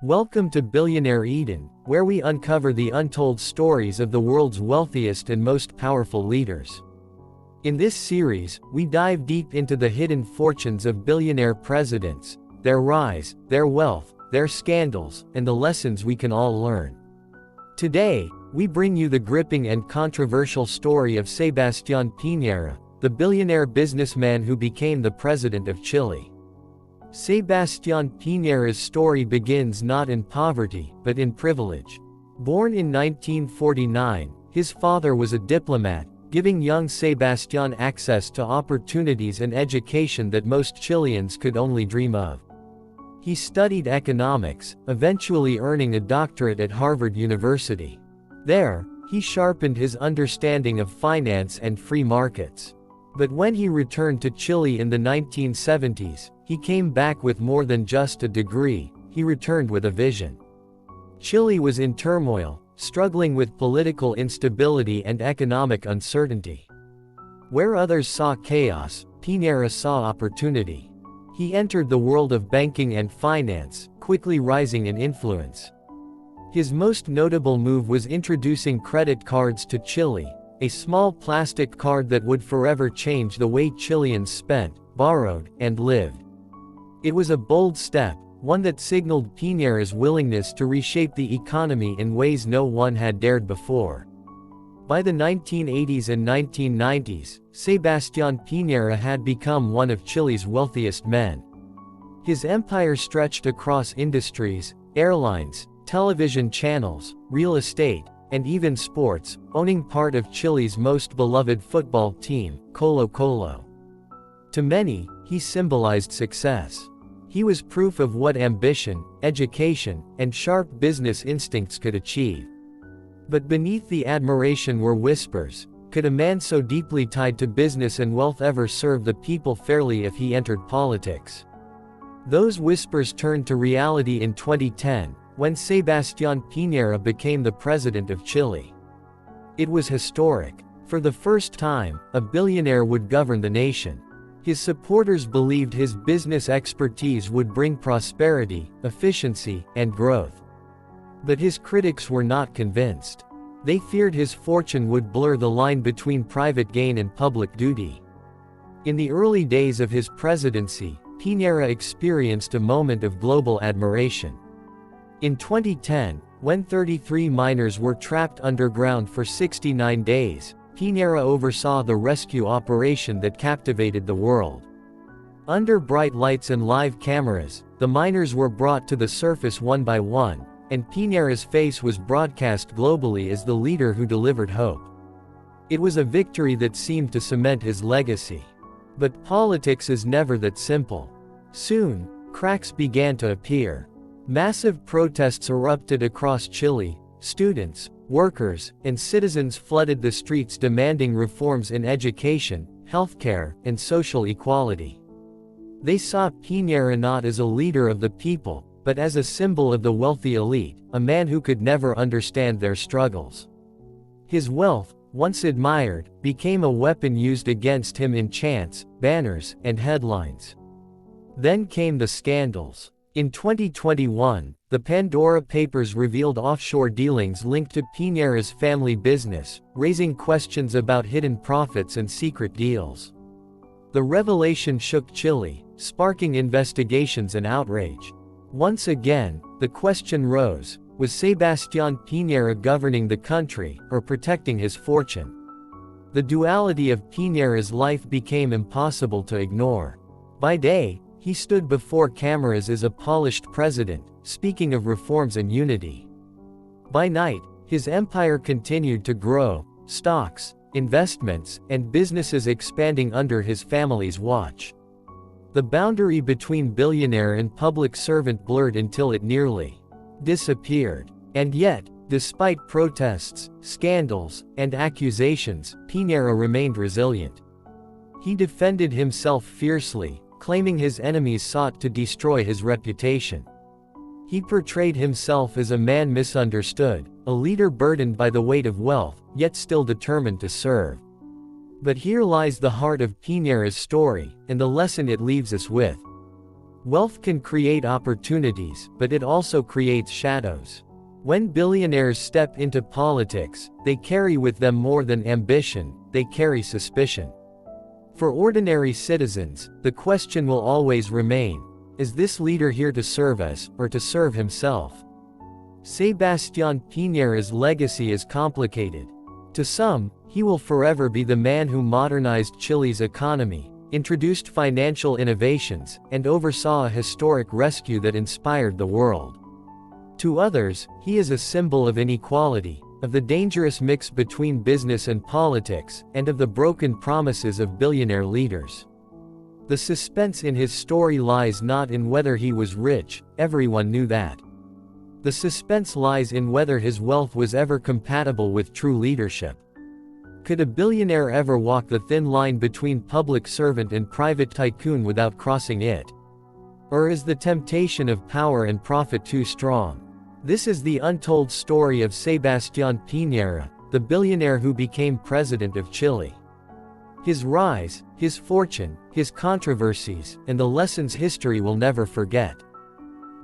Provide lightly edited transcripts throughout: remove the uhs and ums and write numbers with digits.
Welcome to Billionaire Eden, where we uncover the untold stories of the world's wealthiest and most powerful leaders. In this series, we dive deep into the hidden fortunes of billionaire presidents, their rise, their wealth, their scandals, and the lessons we can all learn. Today, we bring you the gripping and controversial story of Sebastián Piñera, the billionaire businessman who became the president of Chile. Sebastián Piñera's story begins not in poverty, but in privilege. Born in 1949, his father was a diplomat, giving young Sebastián access to opportunities and education that most Chileans could only dream of. He studied economics, eventually earning a doctorate at Harvard University. There, he sharpened his understanding of finance and free markets. But when he returned to Chile in the 1970s, he came back with more than just a degree. He returned with a vision. Chile was in turmoil, struggling with political instability and economic uncertainty. Where others saw chaos, Piñera saw opportunity. He entered the world of banking and finance, quickly rising in influence. His most notable move was introducing credit cards to Chile, a small plastic card that would forever change the way Chileans spent, borrowed, and lived. It was a bold step, one that signaled Piñera's willingness to reshape the economy in ways no one had dared before. By the 1980s and 1990s, Sebastián Piñera had become one of Chile's wealthiest men. His empire stretched across industries, airlines, television channels, real estate, and even sports, owning part of Chile's most beloved football team, Colo-Colo. To many, he symbolized success. He was proof of what ambition, education, and sharp business instincts could achieve. But beneath the admiration were whispers. Could a man so deeply tied to business and wealth ever serve the people fairly if he entered politics? Those whispers turned to reality in 2010, when Sebastián Piñera became the president of Chile. It was historic. For the first time, a billionaire would govern the nation. His supporters believed his business expertise would bring prosperity, efficiency, and growth. But his critics were not convinced. They feared his fortune would blur the line between private gain and public duty. In the early days of his presidency, Piñera experienced a moment of global admiration. In 2010, when 33 miners were trapped underground for 69 days, Piñera oversaw the rescue operation that captivated the world. Under bright lights and live cameras, the miners were brought to the surface one by one, and Piñera's face was broadcast globally as the leader who delivered hope. It was a victory that seemed to cement his legacy. But politics is never that simple. Soon, cracks began to appear. Massive protests erupted across Chile. Students, workers, and citizens flooded the streets demanding reforms in education, healthcare, and social equality. They saw Piñera not as a leader of the people, but as a symbol of the wealthy elite, a man who could never understand their struggles. His wealth, once admired, became a weapon used against him in chants, banners, and headlines. Then came the scandals. In 2021, the Pandora Papers revealed offshore dealings linked to Piñera's family business, raising questions about hidden profits and secret deals. The revelation shook Chile, sparking investigations and outrage. Once again, the question rose: was Sebastián Piñera governing the country, or protecting his fortune? The duality of Piñera's life became impossible to ignore. By day, he stood before cameras as a polished president, speaking of reforms and unity. By night, his empire continued to grow, stocks, investments, and businesses expanding under his family's watch. The boundary between billionaire and public servant blurred until it nearly disappeared. And yet, despite protests, scandals, and accusations, Piñera remained resilient. He defended himself fiercely, claiming his enemies sought to destroy his reputation. He portrayed himself as a man misunderstood, a leader burdened by the weight of wealth, yet still determined to serve. But here lies the heart of Piñera's story, and the lesson it leaves us with. Wealth can create opportunities, but it also creates shadows. When billionaires step into politics, they carry with them more than ambition, they carry suspicion. For ordinary citizens, the question will always remain: is this leader here to serve us, or to serve himself? Sebastián Piñera's legacy is complicated. To some, he will forever be the man who modernized Chile's economy, introduced financial innovations, and oversaw a historic rescue that inspired the world. To others, he is a symbol of inequality, of the dangerous mix between business and politics, and of the broken promises of billionaire leaders. The suspense in his story lies not in whether he was rich, everyone knew that. The suspense lies in whether his wealth was ever compatible with true leadership. Could a billionaire ever walk the thin line between public servant and private tycoon without crossing it? Or is the temptation of power and profit too strong? This is the untold story of Sebastián Piñera, the billionaire who became president of Chile. His rise, his fortune, his controversies, and the lessons history will never forget.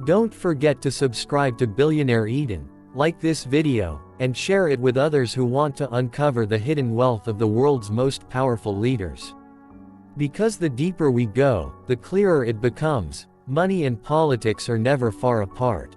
Don't forget to subscribe to Billionaire Eden, like this video, and share it with others who want to uncover the hidden wealth of the world's most powerful leaders. Because the deeper we go, the clearer it becomes: money and politics are never far apart.